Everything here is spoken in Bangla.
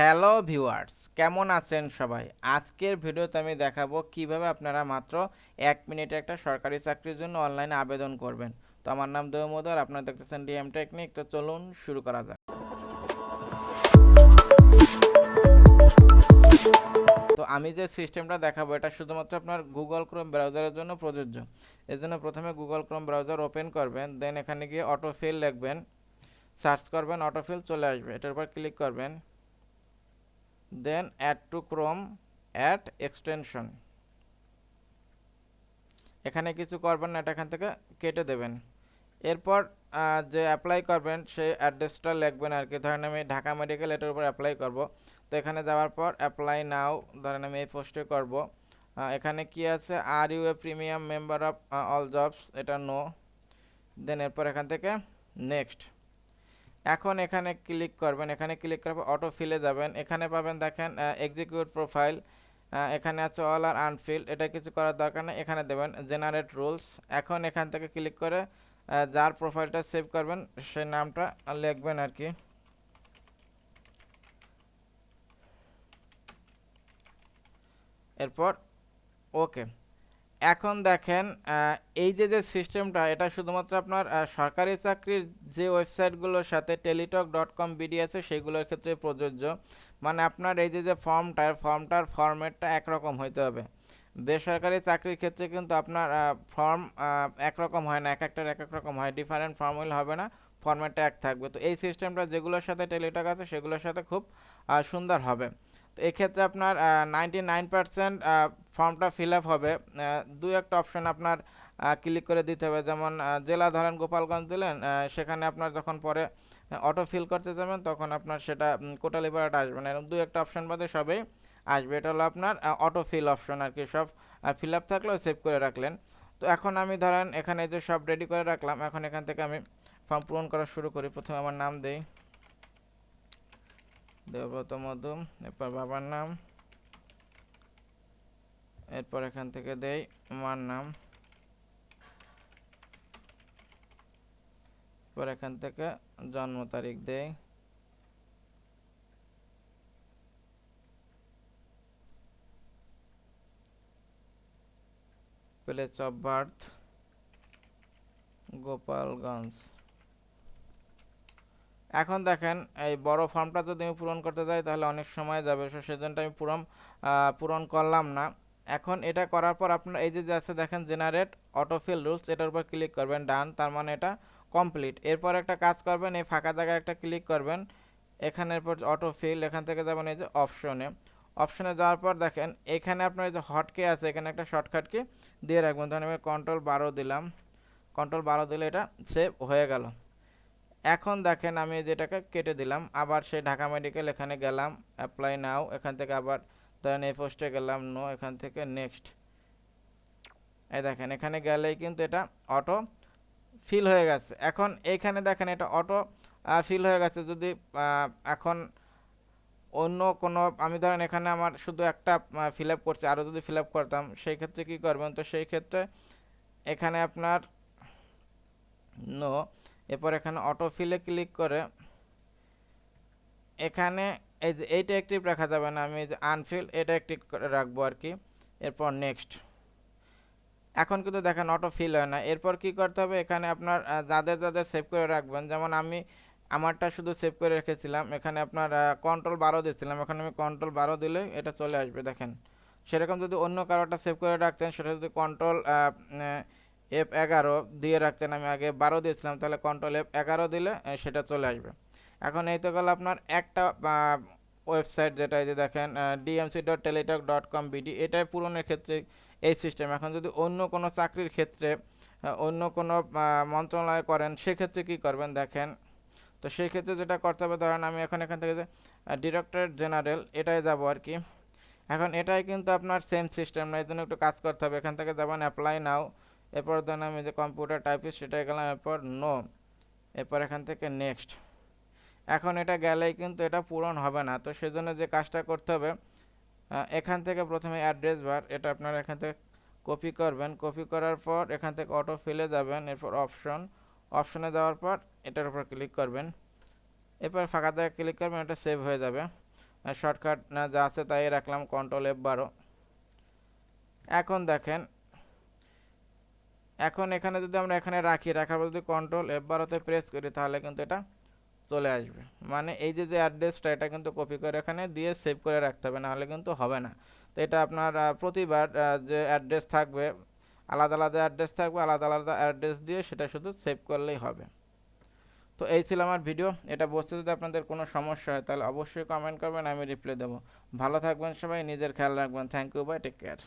হ্যালো ভিউয়ার্স, কেমন আছেন সবাই? আজকের ভিডিওতে আমি দেখাবো কিভাবে আপনারা মাত্র 1 মিনিটে একটা সরকারি চাকরির জন্য অনলাইনে আবেদন করবেন। তো আমার নাম দমোদর, আপনারা দেখতেছেন Dmtechnic। তো চলুন শুরু করা যাক। তো আমি যে সিস্টেমটা দেখাবো এটা শুধুমাত্র আপনার গুগল ক্রোম ব্রাউজারের জন্য প্রযোজ্য। এজন্য প্রথমে গুগল ক্রোম ব্রাউজার ওপেন করবেন, দেন এখানে গিয়ে অটোফিল লিখবেন, সার্চ করবেন, অটোফিল চলে আসবে, এটার উপর ক্লিক করবেন, then add to Chrome add extension. এখানে কিছু করবেন না, এটা এখান থেকে কেটে দেবেন। এরপর যে অ্যাপ্লাই করবেন সেই অ্যাড্রেসটা লিখবেন আর কি। ধরেন আমি ঢাকা মেডিকেল, এটার উপর অ্যাপ্লাই করব। তো এখানে যাওয়ার পর অ্যাপ্লাই নাও, ধরেন আমি এই পোস্টে করব। এখানে কি আছে, are you a premium member of all jobs, এটা নো। দেন এরপর এখান থেকে নেক্সট। এখন এখানে ক্লিক করবেন, এখানে ক্লিক করার পর অটো ফিলে যাবেন, এখানে পাবেন দেখেন এক্সিকিউট প্রোফাইল। এখানে আছে অল আর আনফিল্ড, এটা কিছু করার দরকার নেই, এখানে দেবেন জেনারেট রুলস। এখন এখান থেকে ক্লিক করে যার প্রোফাইলটা সেভ করবেন সেই নামটা লিখবেন আর কি। এরপর ওকে। এখন দেখেন এই যে সিস্টেমটা, এটা শুধুমাত্র আপনার সরকারি চাকরির যে ওয়েবসাইটগুলোর সাথে টেলিটক.com বিডি আছে সেগুলোর ক্ষেত্রে প্রযোজ্য। মানে আপনার এই যে ফর্মটার ফরম্যাটটা একরকম হইতে হবে। বেসরকারি চাকরির ক্ষেত্রে কিন্তু আপনার ফর্ম একরকম হয় না, এক একটার এক এক রকম হয়, ডিফারেন্ট ফর্মুলা হবে না, ফরম্যাটটা এক থাকবে। তো এই সিস্টেমটা যেগুলোর সাথে টেলিটক আছে সেগুলোর সাথে খুব সুন্দর হবে। তো এক্ষেত্রে আপনার 99% ফর্মটা ফিল আপ হবে। দু একটা অপশন আপনার ক্লিক করে দিতে হবে, যেমন জেলা ধরেন গোপালগঞ্জ দিলেন, সেখানে আপনার যখন পরে অটো ফিল করতে যাবেন তখন আপনার সেটা কোটালিপাড়াটা আসবে না, এরকম দু একটা অপশন বাদে সবই আসবে। এটা হলো আপনার অটো ফিল অপশন আর কি। সব ফিল আপ থাকলেও সেভ করে রাখলেন। তো এখন আমি ধরেন এখানে যে সব রেডি করে রাখলাম, এখন এখান থেকে আমি ফর্ম পূরণ করা শুরু করি। প্রথমে আমার নাম দেই, দেবব্রত মধু, এরপর বাবার নাম, এরপর এখান থেকে দেই মার নাম, এরপর এখান থেকে জন্ম তারিখ দেই, প্লেস অফ বার্থ গোপালগঞ্জ। এখন দেখেন এই বড় ফর্মটা যদি আমি পূরণ করতে যাই তাহলে অনেক সময় যাবে, সেজন্য আমি পূরণ করলাম না। এখন এটা করার পর আপনার এই যে আছে দেখেন জেনারেট অটোফিল রুলস, এটার উপর ক্লিক করবেন, ডান, তার মানে এটা কমপ্লিট। এরপর একটা কাজ করবেন, এই ফাঁকা জায়গায় একটা ক্লিক করবেন, এখানের পর অটোফিল, এখান থেকে যাবেন এই যে অপশনে যাওয়ার পর দেখেন এখানে আপনার এই যে হটকে আছে, এখানে একটা শর্টকাট কি দিয়ে রাখবেন। ধরেন আমি কন্ট্রোল 12 দিলাম, কন্ট্রোল 12 দিলে এটা সেভ হয়ে গেল। এখন দেখেন আমি যেটাকে কেটে দিলাম, আবার সেই ঢাকা মেডিকেল এখানে গেলাম, অ্যাপ্লাই নাও, এখান থেকে আবার ধরেন এই পোস্টে গেলাম, নো, এখান থেকে নেক্সট। এই দেখেন এখানে গেলেই কিন্তু এটা অটো ফিল হয়ে গেছে। এখন এইখানে দেখেন এটা অটো ফিল হয়ে গেছে। যদি এখন অন্য কোনো, আমি ধরেন এখানে আমার শুধু একটা ফিল আপ করছি, আরও যদি ফিল আপ করতাম সেই ক্ষেত্রে কী করবেন, তো সেই ক্ষেত্রে এখানে আপনার নো, এরপর এখানে অটো ফিলে ক্লিক করে এখানে এই যে এইটা অ্যাক্টিভ রাখা যাবে না, আমি যে আনফিল এটা অ্যাক্টিভ করে রাখবো আর কি। এরপর নেক্সট। এখন কিন্তু দেখেন অটো ফিল হয় না। এরপর কি করতে হবে, এখানে আপনার যাদের সেভ করে রাখবেন, যেমন আমি আমারটা শুধু সেভ করে রেখেছিলাম, এখানে আপনার কন্ট্রোল 12 দিয়েছিলাম, এখন আমি কন্ট্রোল 12 দিলে এটা চলে আসবে দেখেন। সেরকম যদি অন্য কারোটা সেভ করে রাখতেন, সেটা যদি কন্ট্রোল F11 দিয়ে রাখতেন, আমি আগে 12 দিয়েছিলাম, তাহলে কন্ট্রোল F11 দিলে সেটা চলে আসবে। এখন এই তো গেল আপনার একটা ওয়েবসাইট, যেটা এই যে দেখেন dmc.teletalk.com বিডি, এটাই পূরণের ক্ষেত্রে এই সিস্টেম। এখন যদি অন্য কোনো চাকরির ক্ষেত্রে অন্য কোনো মন্ত্রণালয় করেন সেক্ষেত্রে কি করবেন দেখেন। তো সেই ক্ষেত্রে যেটা করতে হবে, ধরেন আমি এখন এখান থেকে যে ডিরেক্টরেট জেনারেল এটাই যাব আর কি। এখন এটাই কিন্তু আপনার সেম সিস্টেম না, এই জন্য একটু কাজ করতে হবে। এখান থেকে যাবেন অ্যাপ্লাই নাও, এরপর ধরেন আমি যে কম্পিউটার টাইপিস্ট সেটাই গেলাম, এরপর নো, এরপর এখান থেকে নেক্সট। এখন এটা গেলেই কিন্তু এটা পূরণ হবে না। তো সেজন্য যে কাজটা করতে হবে, এখান থেকে প্রথমে অ্যাড্রেস বার, এটা আপনারা এখান থেকে কপি করবেন, কপি করার পর এখান থেকে অটো ফিলে যাবেন, এরপর অপশনে যাওয়ার পর এটার উপর ক্লিক করবেন, এরপর ফাঁকা জায়গায় ক্লিক করবেন, এটা সেভ হয়ে যাবে। শর্টকাট যা আছে তাই রাখলাম, Ctrl F12। এখন দেখেন, এখন এখানে যদি আমরা এখানে রাখার পর যদি Ctrl F12 প্রেস করি তাহলে কিন্তু এটা চলে আসবে। মানে এই যে অ্যাড্রেসটা এটা কিন্তু কপি করে এখানে দিয়ে সেভ করে রাখতে হবে, নাহলে কিন্তু হবে না। তো এটা আপনার প্রতিবার যে অ্যাড্রেস থাকবে, আলাদা আলাদা অ্যাড্রেস থাকবে, আলাদা আলাদা অ্যাড্রেস দিয়ে সেটা শুধু সেভ করলেই হবে। তো এই ছিল আমার ভিডিও। এটা বুঝতে যদি আপনাদের কোনো সমস্যা হয় তাহলে অবশ্যই কমেন্ট করবেন, আমি রিপ্লাই দেবো। ভালো থাকবেন সবাই, নিজের খেয়াল রাখবেন। Thank you, bye, take care.